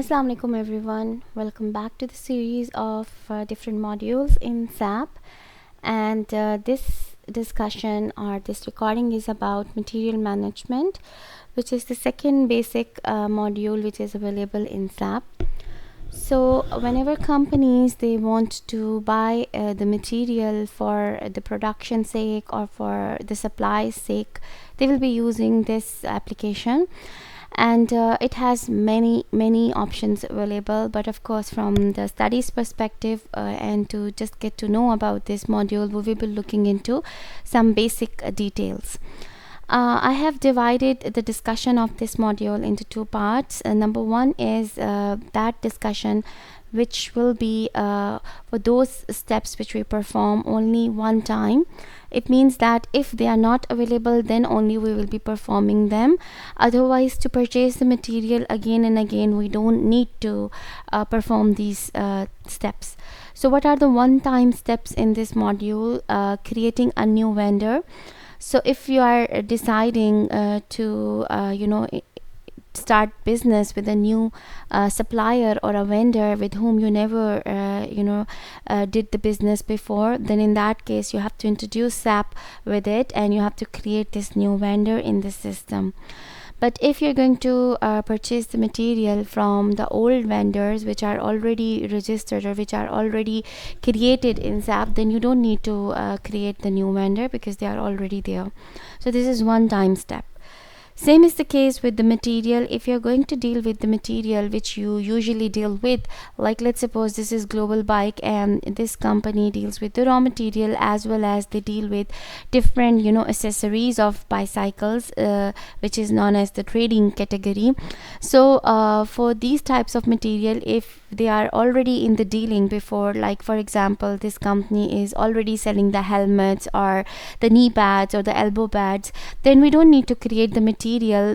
Assalamu alaikum everyone. Welcome back to the series of different modules in SAP, and this discussion or this recording is about material management, which is the second basic module which is available in SAP. So whenever companies they want to buy the material for the production sake or for the supply sake, they will be using this application, and it has many options available. But of course, from the studies perspective and to just get to know about this module, we will be looking into some basic details. I have divided the discussion of this module into two parts. Number one is that discussion which will be for those steps which we perform only one time. It means that if they are not available, then only we will be performing them. Otherwise, to purchase the material again and again, we don't need to perform these steps. So what are the one-time steps in this module? Creating a new vendor. So if you are deciding to start business with a new supplier or a vendor with whom you never did the business before, then in that case you have to introduce SAP with it, and you have to create this new vendor in the system. But if you're going to purchase the material from the old vendors which are already registered or which are already created in SAP, then you don't need to create the new vendor because they are already there. So this is one time step. Same is the case with the material. If you're going to deal with the material which you usually deal with, like let's suppose this is Global Bike and this company deals with the raw material as well as they deal with different accessories of bicycles, which is known as the trading category. So for these types of material, if they are already in the dealing before, like for example this company is already selling the helmets or the knee pads or the elbow pads, then we don't need to create the material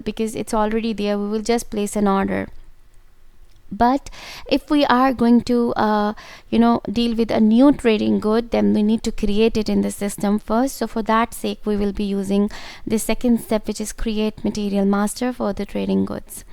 because it's already there. We will just place an order. But if we are going to deal with a new trading good, then we need to create it in the system first. So for that sake, we will be using the second step, which is create material master for the trading goods.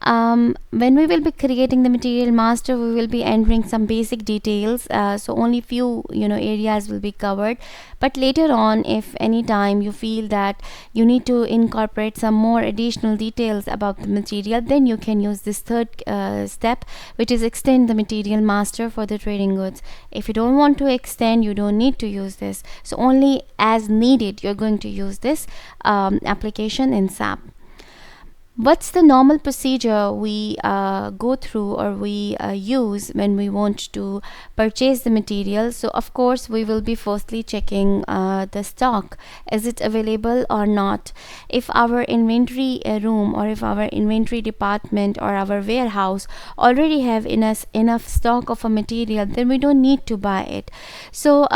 When we will be creating the material master, we will be entering some basic details, so only few areas will be covered. But later on, if any time you feel that you need to incorporate some more additional details about the material, then you can use this third step, which is extend the material master for the trading goods. If you don't want to extend, you don't need to use this. So only as needed you're going to use this application in SAP. What's the normal procedure we go through or we use when we want to purchase the material? So of course we will be firstly checking the stock. Is it available or not? If our inventory room or if our inventory department or our warehouse already have enough stock of a material, then we don't need to buy it. So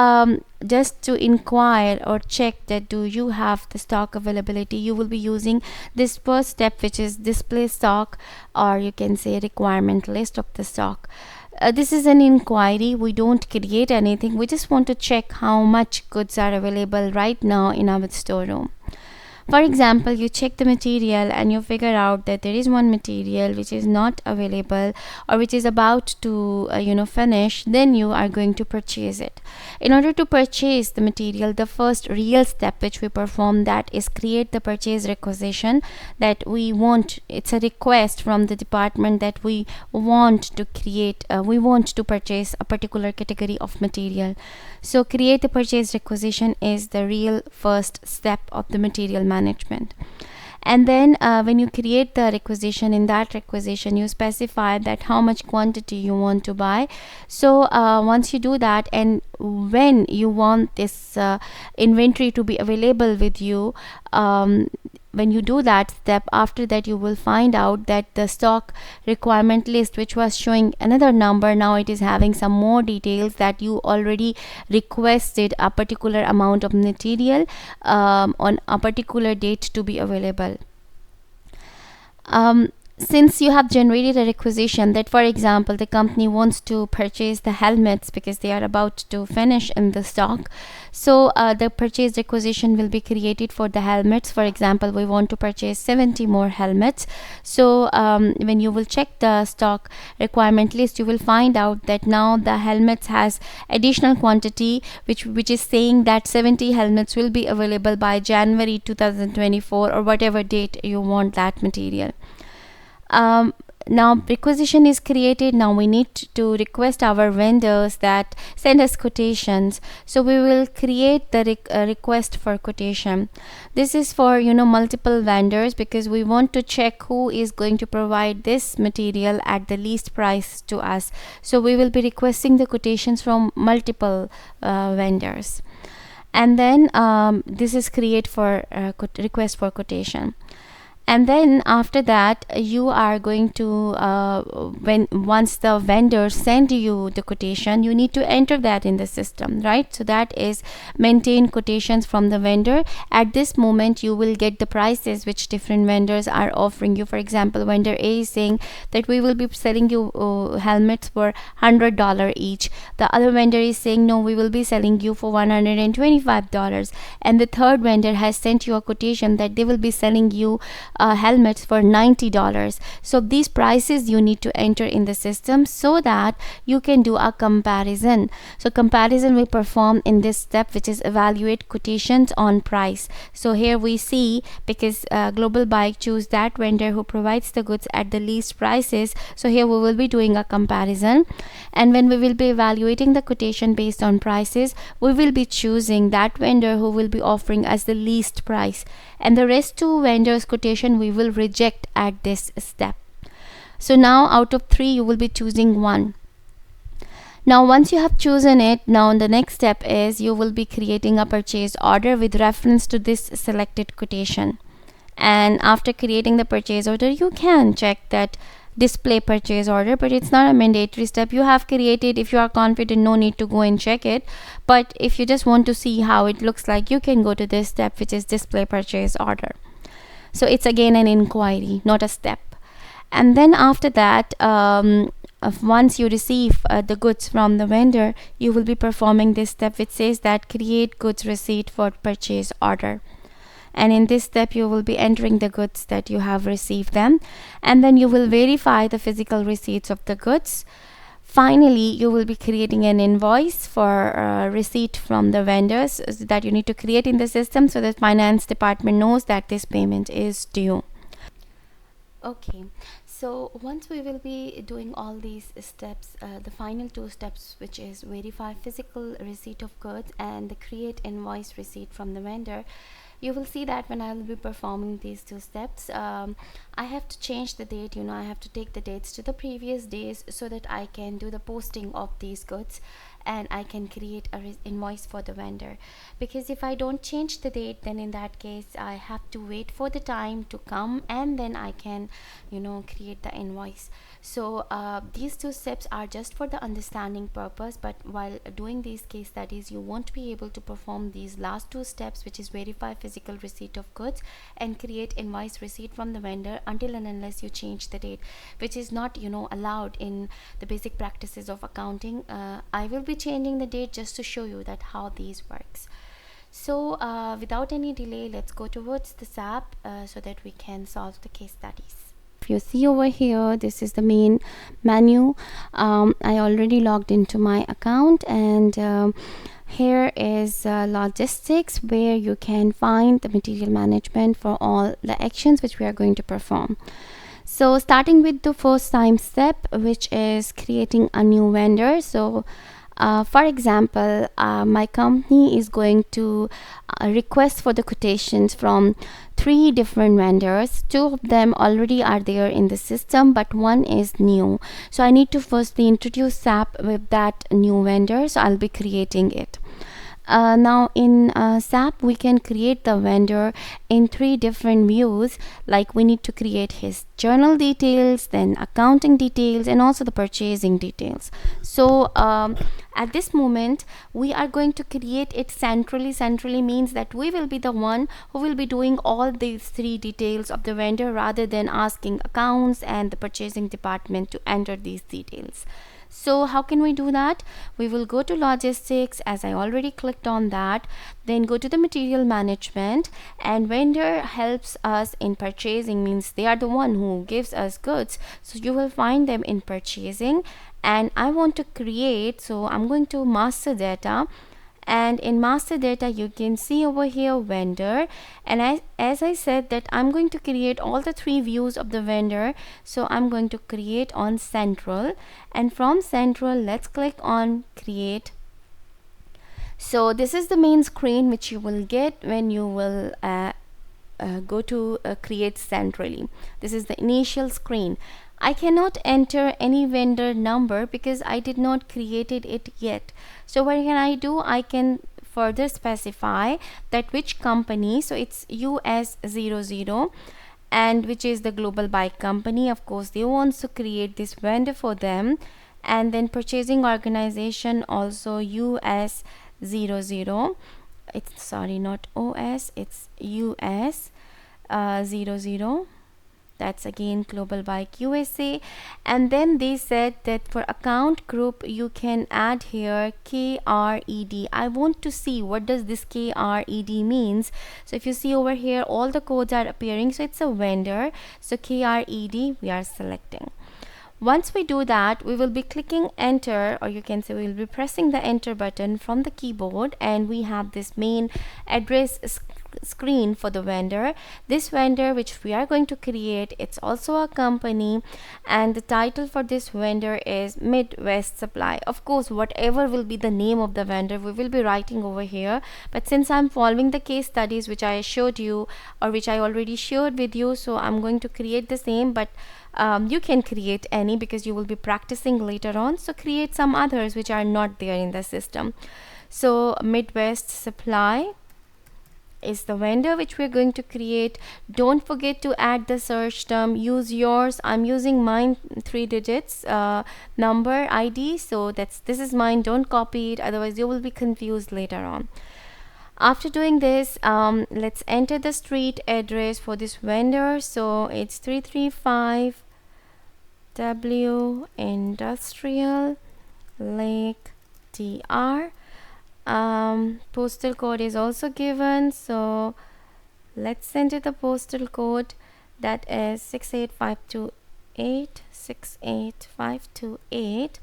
just to inquire or check that do you have the stock availability, you will be using this first step, which is display stock, or you can say requirement list of the stock. This is an inquiry. We don't create anything. We just want to check how much goods are available right now in our storeroom. For example, you check the material and you figure out that there is one material which is not available or which is about to finish, then you are going to purchase it. In order to purchase the material, the first real step which we perform, that is create the purchase requisition that we want. It's a request from the department that we want to create, we want to purchase a particular category of material. So create the purchase requisition is the real first step of the material management. And then when you create the requisition, in that requisition you specify that how much quantity you want to buy. So once you do that, and when you want this inventory to be available with you, when you do that step, after that you will find out that the stock requirement list, which was showing another number, now it is having some more details that you already requested a particular amount of material on a particular date to be available. since you have generated a requisition that, for example, the company wants to purchase the helmets because they are about to finish in the stock, so the purchase requisition will be created for the helmets. For example, we want to purchase 70 more helmets. So when you will check the stock requirement list, you will find out that now the helmets has additional quantity which is saying that 70 helmets will be available by January 2024 or whatever date you want that material. Now requisition is created. Now we need to request our vendors that send us quotations. So we will create the request for quotation. This is for multiple vendors, because we want to check who is going to provide this material at the least price to us. So we will be requesting the quotations from multiple vendors, and then this is create for request for quotation. And then after that, you are going to once the vendor send you the quotation, you need to enter that in the system, right? So that is maintain quotations from the vendor. At this moment, you will get the prices which different vendors are offering you. For example, vendor A is saying that we will be selling you helmets for $100 each. The other vendor is saying no, we will be selling you for $125, and the third vendor has sent you a quotation that they will be selling you helmets for $90. So these prices you need to enter in the system so that you can do a comparison. So comparison will perform in this step, which is evaluate quotations on price. So here we see, because Global Bike choose that vendor who provides the goods at the least prices, so here we will be doing a comparison. And when we will be evaluating the quotation based on prices, we will be choosing that vendor who will be offering us the least price, and the rest two vendors quotation we will reject at this step. So now out of 3 you will be choosing one. Now once you have chosen it, now the next step is you will be creating a purchase order with reference to this selected quotation. And after creating the purchase order, you can check that display purchase order, but it's not a mandatory step. You have created, if you are confident, no need to go and check it. But if you just want to see how it looks like, you can go to this step, which is display purchase order. So it's again an inquiry, not a step. And then after that, once you receive the goods from the vendor, you will be performing this step which says that create goods receipt for purchase order. And in this step you will be entering the goods that you have received them, and then you will verify the physical receipts of the goods. Finally, you will be creating an invoice for receipt from the vendors that you need to create in the system, so that finance department knows that this payment is due. Okay, so once we will be doing all these steps, the final 2 steps, which is verify physical receipt of goods and the create invoice receipt from the vendor, you will see that when I will be performing these 2 steps, I have to change the date. I have to take the dates to the previous days so that I can do the posting of these goods and I can create a invoice for the vendor. Because if I don't change the date, then in that case I have to wait for the time to come and then I can create the invoice. So these 2 steps are just for the understanding purpose, but while doing these case studies you won't be able to perform these last 2 steps, which is verify physical receipt of goods and create invoice receipt from the vendor, until and unless you change the date, which is not allowed in the basic practices of accounting. I will be changing the date just to show you that how these works. So without any delay, let's go towards the SAP so that we can solve the case studies. If you see over here, this is the main menu. I already logged into my account, and here is logistics, where you can find the material management for all the actions which we are going to perform. So starting with the first time step, which is creating a new vendor. So for example, my company is going to request for the quotations from 3 different vendors. 2 of them already are there in the system, but 1 is new. So I need to firstly introduce SAP with that new vendor, so I'll be creating it. Now in SAP we can create the vendor in 3 different views. Like we need to create his journal details, then accounting details, and also the purchasing details. So at this moment we are going to create it centrally. Centrally means that we will be the one who will be doing all these 3 details of the vendor, rather than asking accounts and the purchasing department to enter these details. So how can we do that? We will go to logistics, as I already clicked on that, then go to the material management, and vendor helps us in purchasing, means they are the one who gives us goods, so you will find them in purchasing. And I want to create, so I'm going to master data, and in master data you can see over here vendor, and as I said that I'm going to create all the 3 views of the vendor, so I'm going to create on central, and from central let's click on create. So this is the main screen which you will get when you will go to create centrally. This is the initial screen. I cannot enter any vendor number because I did not created it yet. So what can I do? I can further specify that which company, so it's US00, and which is the global bike company. Of course they want to create this vendor for them. And then purchasing organization also US00. It's sorry, not OS, it's US00. That's again global bike USA. And then they said that for account group you can add here KRED. I want to see what does this KRED means. So if you see over here all the codes are appearing, so it's a vendor, so KRED we are selecting. Once we do that, we will be clicking enter, or you can say we will be pressing the enter button from the keyboard, and we have this main address screen for the vendor. This vendor which we are going to create, it's also a company, and the title for this vendor is Midwest Supply. Of course whatever will be the name of the vendor we will be writing over here, but since I'm following the case studies which I showed you, or which I already shared with you, so I'm going to create the same. But you can create any because you will be practicing later on, so create some others which are not there in the system. So Midwest Supply is the vendor which we're going to create. Don't forget to add the search term, use yours. I'm using mine 3 digits number ID, so this is mine. Don't copy it, otherwise you will be confused later on. After doing this, let's enter the street address for this vendor. So it's 335 W Industrial Lake TR. Postal code is also given, so let's enter the postal code, that is 68528. 68528.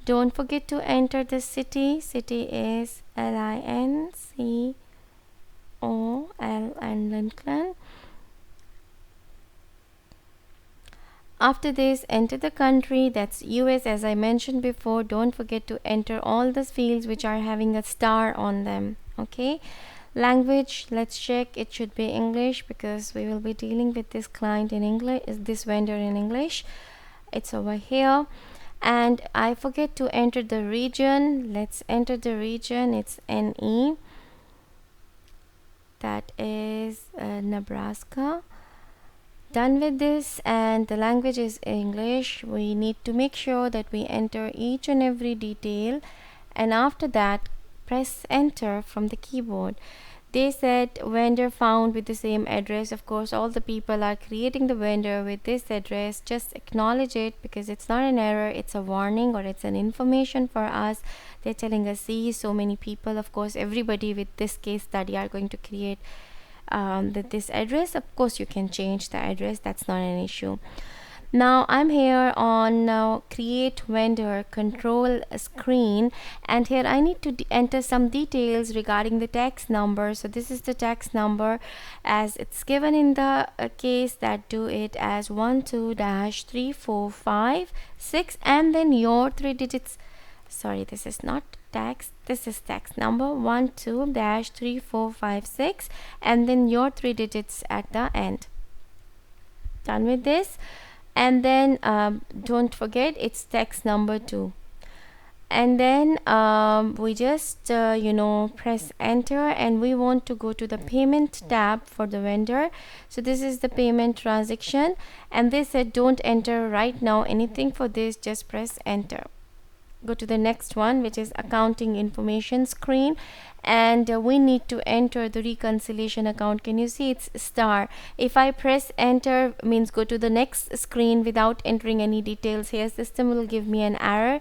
Don't forget to enter the city. City is LINCOL and Lincoln. After this, enter the country, that's US as I mentioned before. Don't forget to enter all the fields which are having a star on them. Okay. Language, let's check, it should be English because we will be dealing with this client in English, this vendor in English. It's over here. And I forget to enter the region. Let's enter the region. It's NE. That is Nebraska. Done with this, and the language is English. We need to make sure that we enter each and every detail, and after that press enter from the keyboard. They said vendor found with the same address. Of course all the people are creating the vendor with this address. Just acknowledge it because it's not an error, it's a warning or it's an information for us. They're telling us, see, so many people, of course everybody with this case study are going to create this address. Of course you can change the address, that's not an issue. Now I'm here on create vendor control screen, and here I need to enter some details regarding the tax number. So this is the tax number as it's given in the case, that do it as 12-3456, and then your 3 digits. Sorry, this is not tax, this is tax number 12-3456, and then your 3 digits at the end. Done with this. And then don't forget it's tax number 2. and then we just press enter, and we want to go to the payment tab for the vendor. So this is the payment transaction, and they said don't enter right now anything for this, just press enter. Go to the next one, which is accounting information screen, and we need to enter the reconciliation account. Can you see it's star? If I press enter, means go to the next screen without entering any details here, system will give me an error.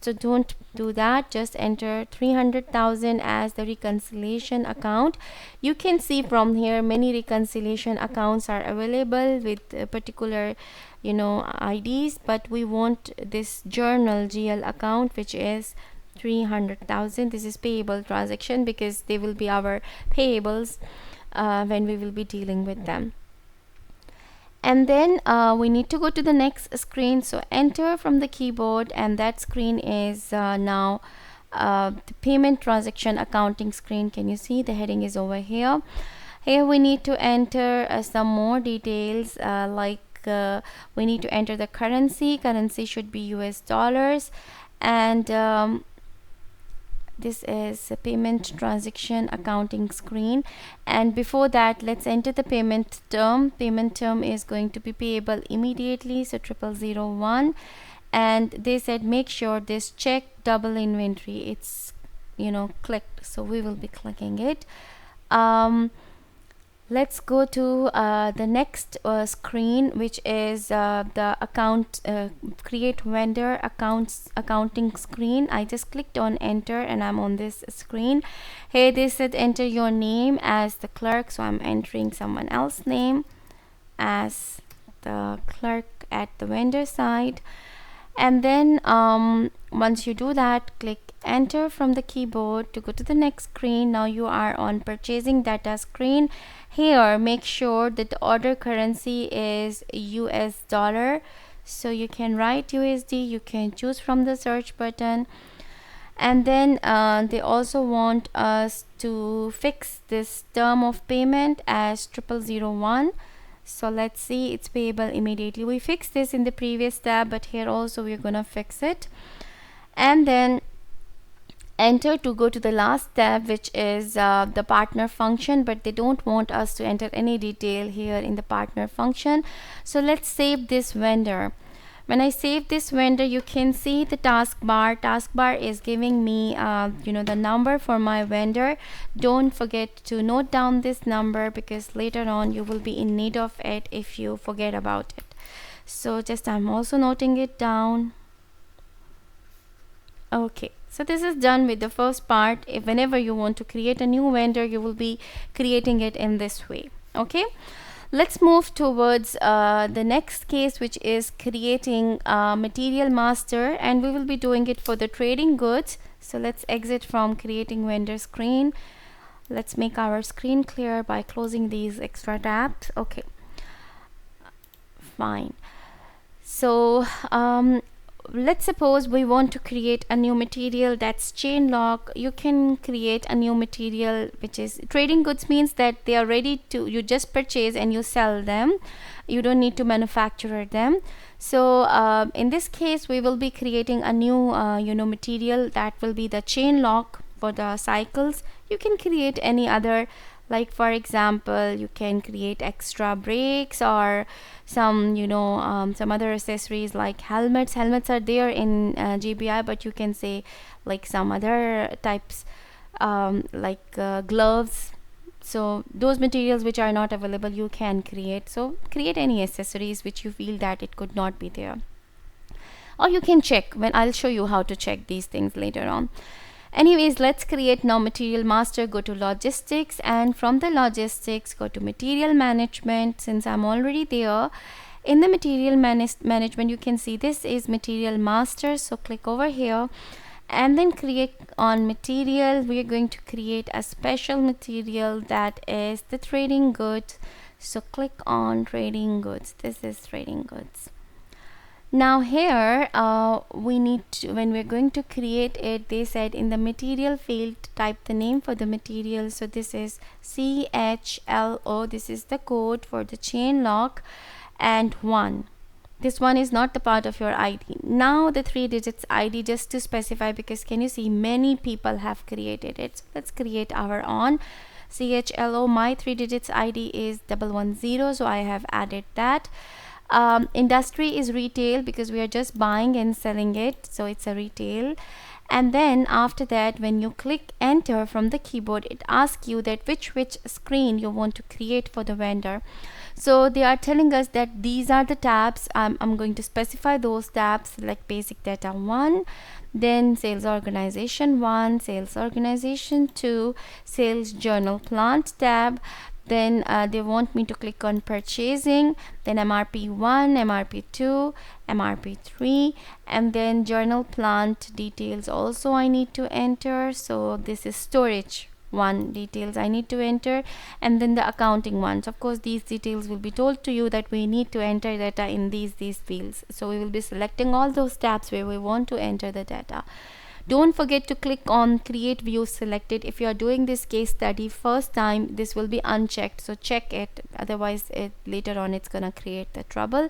So don't do that, just enter 300,000 as the reconciliation account. You can see from here many reconciliation accounts are available with particular IDs, but we want this journal GL account, which is 300,000. This is payable transaction because they will be our payables when we will be dealing with them. And then we need to go to the next screen, so enter from the keyboard, and that screen is now the payment transaction accounting screen. Can you see the heading is over here? Here we need to enter some more details, like we need to enter the currency should be US dollars, and this is a payment transaction accounting screen. And before that, let's enter the payment term. Payment term is going to be payable immediately, so 0001. And they said make sure this check double inventory, it's clicked, so we will be clicking it. Let's go to the next screen, which is the account create vendor accounting screen. I just clicked on enter and I'm on this screen. Here they said enter your name as the clerk, so I'm entering someone else's name as the clerk at the vendor side. And then once you do that, click enter from the keyboard to go to the next screen. Now you are on purchasing data screen. Here make sure that the order currency is US dollar, so you can write USD, you can choose from the search button. And then they also want us to fix this term of payment as 0001. So let's see, it's payable immediately. We fixed this in the previous tab, but here also we're gonna fix it. And then enter to go to the last tab, which is the partner function, but they don't want us to enter any detail here in the partner function. So let's save this vendor. When I save this vendor, you can see the taskbar is giving me the number for my vendor. Don't forget to note down this number, because later on you will be in need of it if you forget about it. So just I'm also noting it down. Okay, so this is done with the first part. If whenever you want to create a new vendor, you will be creating it in this way. Okay, let's move towards the next case, which is creating a material master, and we will be doing it for the trading goods. So let's exit from creating vendor screen. Let's make our screen clear by closing these extra tabs. Okay, fine. So let's suppose we want to create a new material that's chain lock. You can create a new material which is trading goods, means that they are ready to, you just purchase and you sell them, you don't need to manufacture them. So in this case we will be creating a new material that will be the chain lock for the cycles. You can create any other, like for example you can create extra brakes or some some other accessories like helmets are there in GBI, but you can say like some other types like gloves. So those materials which are not available you can create. So create any accessories which you feel that it could not be there, or you can check when I'll show you how to check these things later on. Anyways, let's create now material master. Go to logistics, and from the logistics go to material management. Since I'm already there in the material management, you can see this is material master. So click over here and then click on material. We are going to create a special material that is the trading goods. So click on trading goods. This is trading goods. Now here we need to, when we're going to create it, they said in the material field type the name for the material. So this is CHLO, this is the code for the chain lock, and 1. This one is not the part of your ID. Now the 3 digits ID, just to specify, because can you see many people have created it. So let's create our own. CHLO, my 3 digits ID is 110, so I have added that. Industry is retail because we are just buying and selling it, so it's a retail. And then after that, when you click enter from the keyboard, it asks you that which screen you want to create for the vendor. So they are telling us that these are the tabs. I'm going to specify those tabs, like basic data 1, then sales organization 1, sales organization 2, sales journal plant tab. Then they want me to click on purchasing, then MRP 1, MRP 2, MRP 3, and then journal plant details also I need to enter. So this is storage 1 details I need to enter, and then the accounting ones. Of course, these details will be told to you that we need to enter data in these fields. So we will be selecting all those tabs where we want to enter the data. Don't forget to click on create view selected. If you are doing this case study first time, this will be unchecked, so check it, otherwise later on it's gonna create the trouble.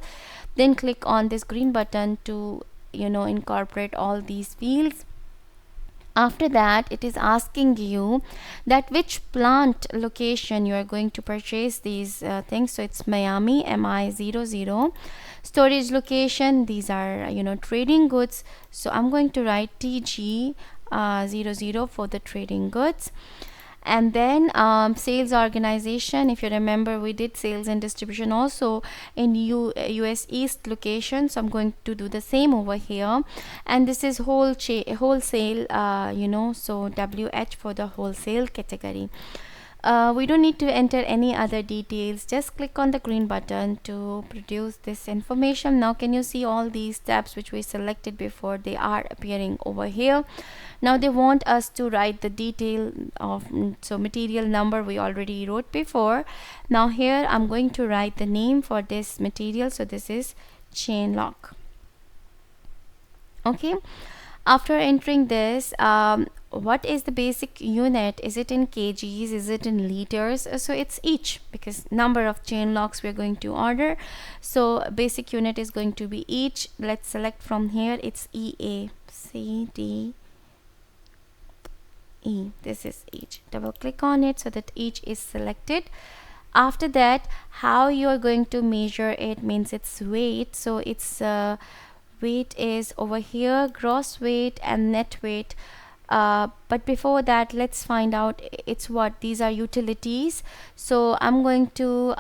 Then click on this green button to incorporate all these fields. After that, it is asking you that which plant location you are going to purchase these things. So it's Miami, MI00. Storage location, these are trading goods, so I'm going to write TG 00 for the trading goods. And then sales organization, if you remember, we did sales and distribution also in US East location, so I'm going to do the same over here. And this is wholesale, so WH for the wholesale category. We don't need to enter any other details, just click on the green button to produce this information. Now can you see all these tabs which we selected before? They are appearing over here. Now they want us to write the detail of, so material number we already wrote before. Now here I'm going to write the name for this material, so this is chain lock. Okay, after entering this, what is the basic unit? Is it in kgs? Is it in liters? So it's each, because number of chain locks we're going to order, so basic unit is going to be each. Let's select from here, it's EA, CD, E. This is each. Double click on it so that each is selected. After that, how you are going to measure it means it's weight. So it's weight is over here, gross weight and net weight. But before that, let's find out it's what. These are utilities. So I'm going to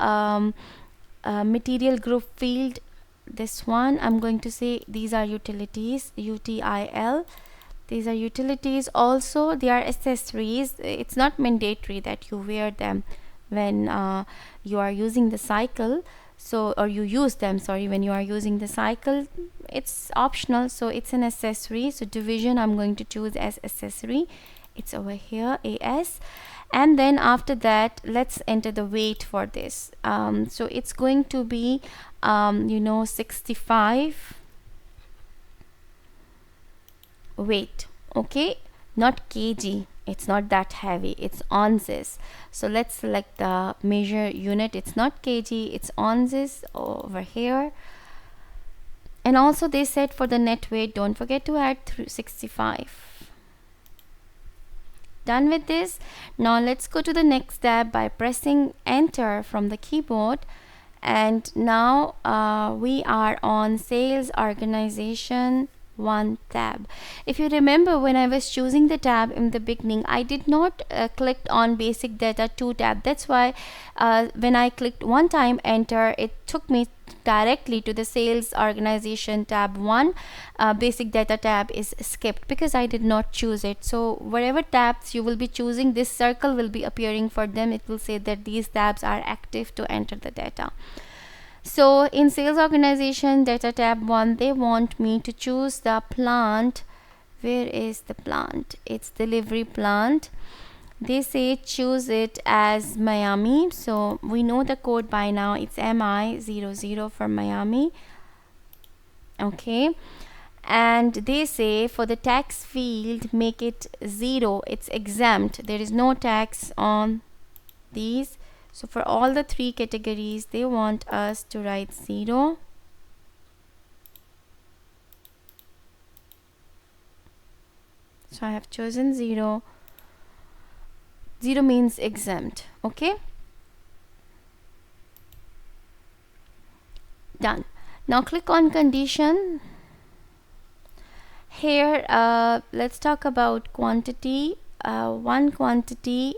material group field, this one, I'm going to say these are utilities, UTIL. These are utilities. Also they are accessories. It's not mandatory that you wear them when you are using the cycle, so, or you use them, sorry, when you are using the cycle. It's optional, so it's an accessory. So division I'm going to choose as accessory. It's over here, AS. And then after that, let's enter the weight for this. So it's going to be 65 weight. Okay, not kg, it's not that heavy, it's ounces. So let's select the measure unit. It's not kg, it's ounces over here. And also they said for the net weight, don't forget to add 65. Done with this. Now let's go to the next tab by pressing enter from the keyboard. And now we are on sales organization 1 tab. If you remember, when I was choosing the tab in the beginning, I did not click on basic data 2 tab. That's why when I clicked one time enter, it took me directly to the sales organization tab 1. Basic data tab is skipped because I did not choose it. So whatever tabs you will be choosing, this circle will be appearing for them. It will say that these tabs are active to enter the data. So in sales organization data tab 1, they want me to choose the plant. Where is the plant? It's delivery plant. They say choose it as Miami. So we know the code by now. It's MI00 for Miami. Okay. And they say for the tax field, make it 0. It's exempt. There is no tax on these. So for all the 3 categories, they want us to write 0. So I have chosen 0. 0 means exempt. Okay, done. Now click on condition. Here let's talk about quantity. One quantity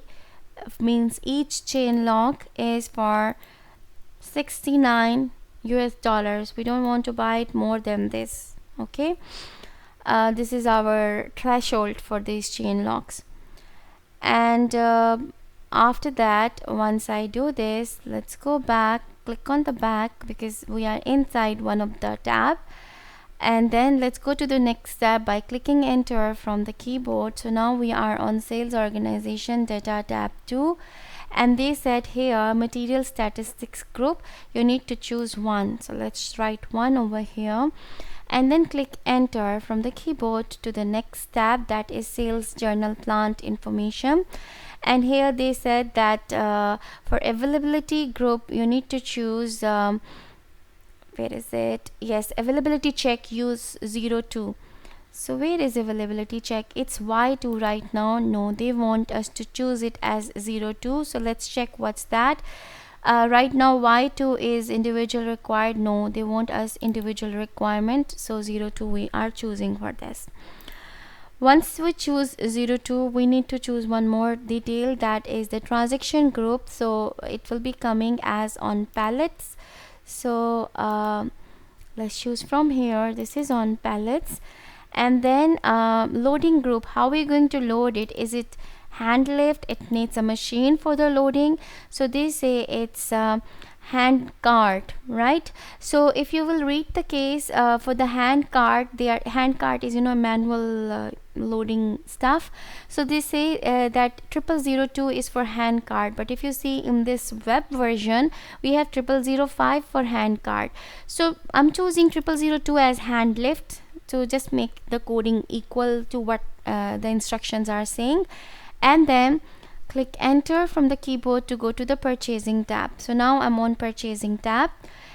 means each chain lock is for $69 US. We don't want to buy it more than this. Okay, this is our threshold for these chain locks. And after that, once I do this, let's go back, click on the back because we are inside one of the tab, and then let's go to the next tab by clicking enter from the keyboard. So now we are on sales organization data tab 2, and they said here material statistics group, you need to choose 1. So let's write 1 over here, and then click enter from the keyboard to the next tab, that is sales journal plant information. And here they said that for availability group you need to choose where is it? Yes, availability check, use 02. So where is availability check? It's Y2 right now. No, they want us to choose it as 02. So let's check what's that. Right now Y2 is individual required. No, they want us individual requirement. So 02 we are choosing for this. Once we choose 02, we need to choose one more detail, that is the transaction group. So it will be coming as on pallets. So let's choose from here. This is on pallets. And then loading group, how are we going to load it? Is it hand lift? It needs a machine for the loading. So they say it's hand cart, right? So if you will read the case for the hand cart, their hand cart is manual loading stuff. So they say that 0002 is for hand cart, but if you see in this web version we have 0005 for hand cart. So I'm choosing 0002 as hand lift to just make the coding equal to what the instructions are saying, and then click enter from the keyboard to go to the purchasing tab. So now I'm on purchasing tab,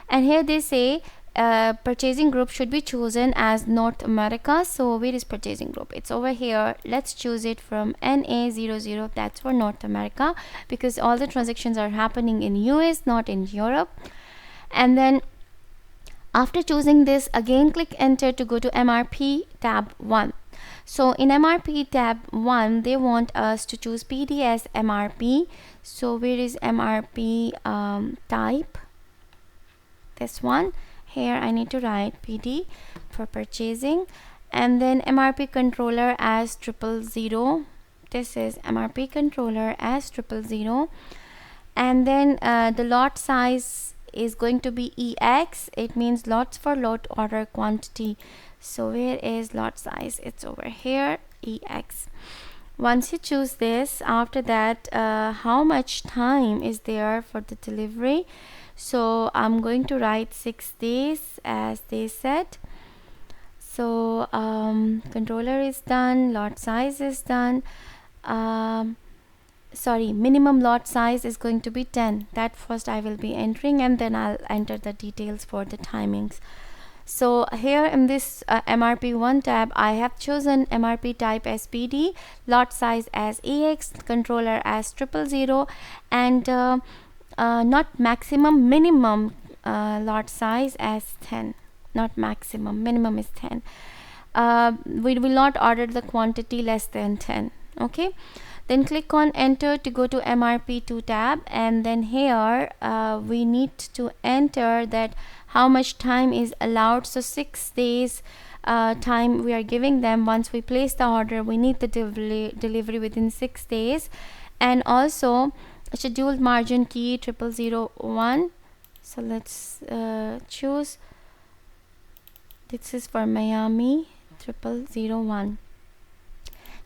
and here they say purchasing group should be chosen as North America. So where is purchasing group? It's over here. Let's choose it from NA00. That's for North America because all the transactions are happening in US, not in Europe. And then after choosing this, again click enter to go to MRP tab 1. So in MRP tab 1 they want us to choose PD as MRP. So where is MRP type? This one. Here I need to write PD for purchasing, and then MRP controller as 000. This is MRP controller as 000. And then the lot size is going to be EX. It means lots for lot order quantity. So where is lot size? It's over here, EX. Once you choose this, after that how much time is there for the delivery? So I'm going to write 6 days as they said. So controller is done, lot size is done. Sorry, minimum lot size is going to be 10. That first I will be entering, and then I'll enter the details for the timings. So here in this MRP1 tab I have chosen MRP type as PD, lot size as EX, controller as 000, and not maximum, minimum lot size as 10. Not maximum, minimum is 10. We will not order the quantity less than 10. Okay, then click on enter to go to MRP2 tab, and then here we need to enter that how much time is allowed. So 6 days time we are giving them. Once we place the order, we need the delivery within 6 days. And also scheduled margin key 0001. So let's choose, this is for Miami 0001.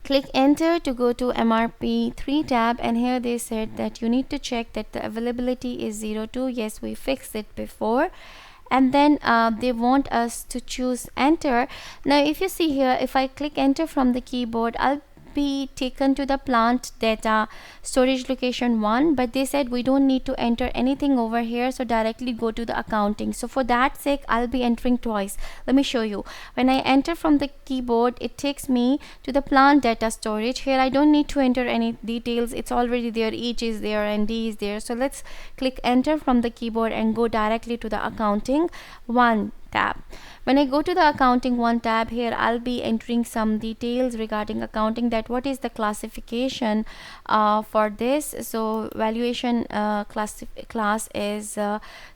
Click enter to go to MRP3 tab, and here they said that you need to check that the availability is 02. Yes, we fixed it before. And then they want us to choose enter. Now if you see here, if I click enter from the keyboard, I'll be taken to the plant data storage location 1, but they said we don't need to enter anything over here, so directly go to the accounting. So for that sake, I'll be entering twice. Let me show you. When I enter from the keyboard, it takes me to the plant data storage. Here I don't need to enter any details, it's already there, each is there and D is there. So let's click enter from the keyboard and go directly to the accounting 1 tab. When I go to the accounting 1 tab, here I'll be entering some details regarding accounting, that what is the classification for this. So valuation class is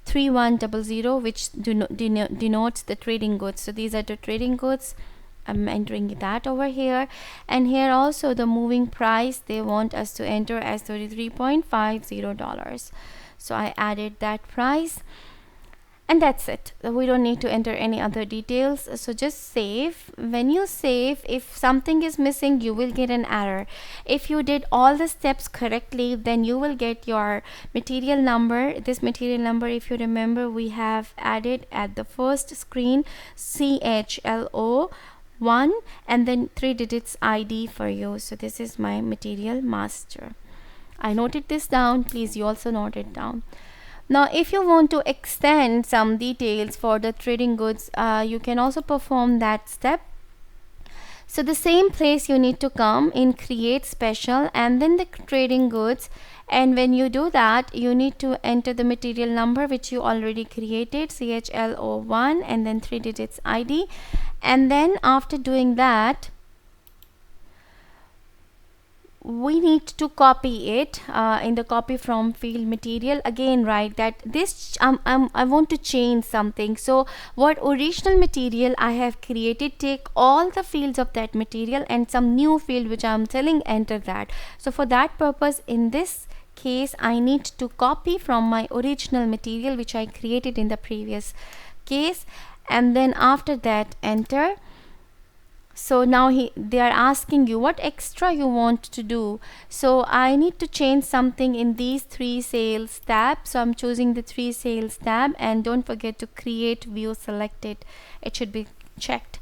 3100, which denotes the trading goods. So these are the trading goods. I'm entering that over here, and here also the moving price they want us to enter as $33.50. So I added that price, and that's it. We don't need to enter any other details. So just save. When you save, if something is missing, you will get an error. If you did all the steps correctly, then you will get your material number. This material number, if you remember, we have added at the first screen CHLO 1 and then 3 digits ID for you. So this is my material master. I noted this down, please you also note it down. Now if you want to extend some details for the trading goods, you can also perform that step. So the same place you need to come in create special and then the trading goods, and when you do that you need to enter the material number which you already created, CHLO1 and then 3 digits ID, and then after doing that we need to copy it in the copy from field material. Again, write that this I want to change something. So what original material I have created, take all the fields of that material and some new field which I'm telling enter that. So for that purpose, in this case I need to copy from my original material which I created in the previous case, and then after that enter. So now they are asking you what extra you want to do. So I need to change something in these 3 sales tabs. So I'm choosing the 3 sales tab, and don't forget to create view selected. It should be checked,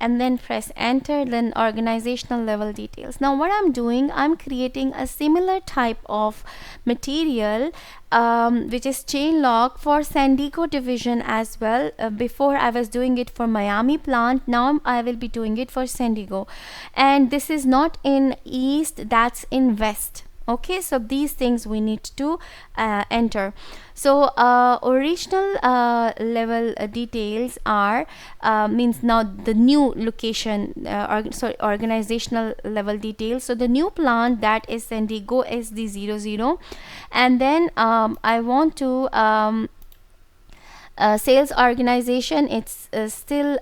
and then press enter, then organizational level details. Now what I'm doing, I'm creating a similar type of material which is chain log for San Diego division as well. Before I was doing it for Miami plant, now I will be doing it for San Diego, and this is not in east, that's in west. Okay, so these things we need to enter. So original level details are means now the new location, organizational level details. So the new plant, that is San Diego SD00, and then I want to sales organization, it's still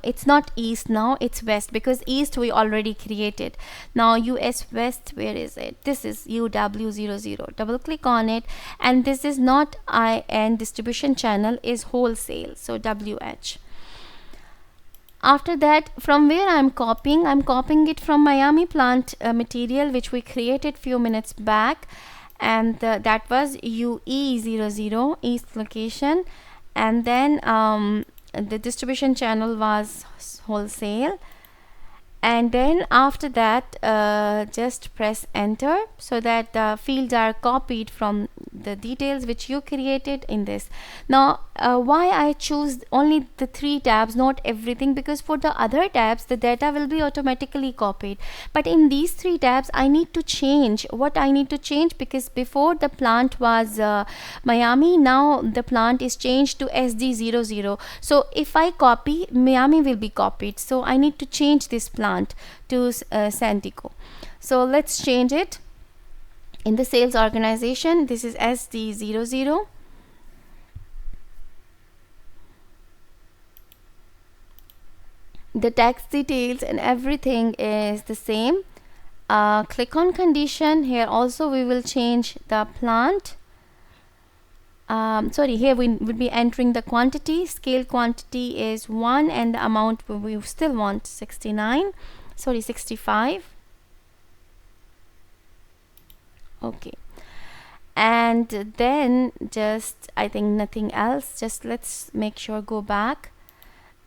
it's not east now, it's west, because east we already created. Now US west, where is it? This is UW00. Double click on it, and this is not IN distribution channel, is wholesale, so WH. After that, from where I'm copying it from Miami plant material which we created few minutes back, and that was UE00 east location, and then the distribution channel was wholesale, and then after that just press enter, so that the fields are copied from the details which you created in this. Now why I choose only the 3 tabs, not everything, because for the other tabs the data will be automatically copied, but in these 3 tabs I need to change what I need to change, because before the plant was Miami, now the plant is changed to SD00. So if I copy, Miami will be copied, so I need to change this plant to San Diego. So let's change it. In the sales organization, this is SD00. The tax details and everything is the same. Click on condition. Here also we will change the plant. Here we will be entering the quantity. Scale quantity is 1, and the amount we still want 65. Okay, and then just I think nothing else, just let's make sure, go back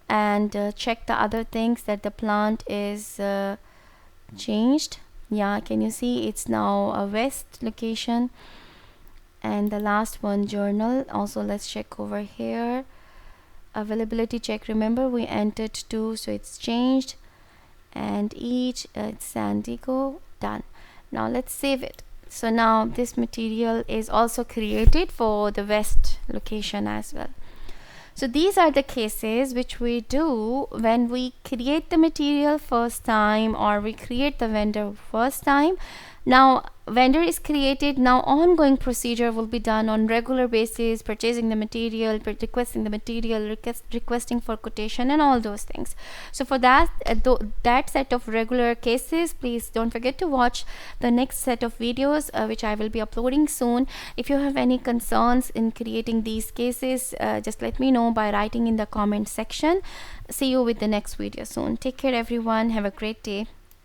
and check the other things, that the plant is changed. Yeah, can you see it's now a west location? And the last one, journal. Also, let's check over here. Availability check. Remember, we entered 2, so it's changed. And each, it's San Diego. Done. Now let's save it. So now this material is also created for the west location as well. So these are the cases which we do when we create the material first time, or we create the vendor first time. Now vendor is created, now ongoing procedure will be done on regular basis, purchasing the material, requesting the material, requesting for quotation and all those things. So for that that set of regular cases, please don't forget to watch the next set of videos which I will be uploading soon. If you have any concerns in creating these cases, just let me know by writing in the comment section. See you with the next video soon. Take care everyone, have a great day.